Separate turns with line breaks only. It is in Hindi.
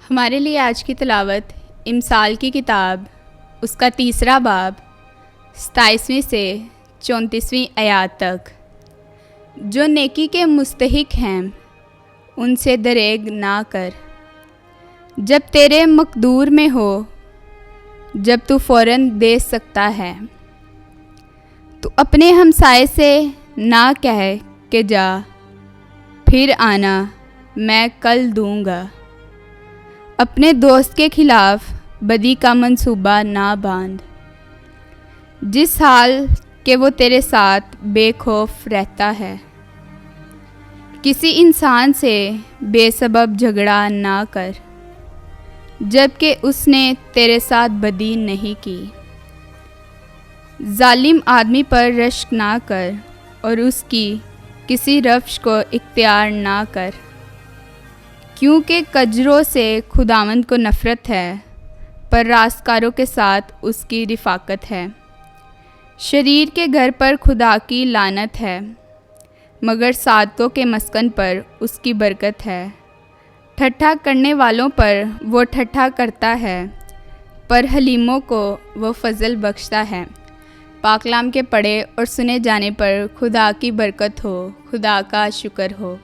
हमारे लिए आज की तिलावत इमसाल की किताब उसका 3 बाब 27वीं से 34वीं आयत तक। जो नेकी के मुस्तहिक हैं उनसे दरेग ना कर, जब तेरे मकदूर में हो, जब तू फ़ौरन दे सकता है। तू अपने हमसाये से ना कह के जा, फिर आना मैं कल दूंगा। अपने दोस्त के खिलाफ बदी का मंसूबा ना बांध, जिस हाल के वो तेरे साथ बेखौफ रहता है। किसी इंसान से बेसबब झगड़ा ना कर, जबकि उसने तेरे साथ बदी नहीं की। जालिम आदमी पर रश्क ना कर और उसकी किसी रफ्श को इख्तियार ना कर, क्योंकि कजरों से खुदावंद को नफ़रत है, पर रास्तकारों के साथ उसकी रिफ़ाकत है। शरीर के घर पर खुदा की लानत है, मगर सादकों के मस्कन पर उसकी बरकत है। ठट्ठा करने वालों पर वो ठट्ठा करता है, पर हलीमों को वो फ़ज़ल बख्शता है। पाकलाम के पढ़े और सुने जाने पर खुदा की बरकत हो, खुदा का शुक्र हो।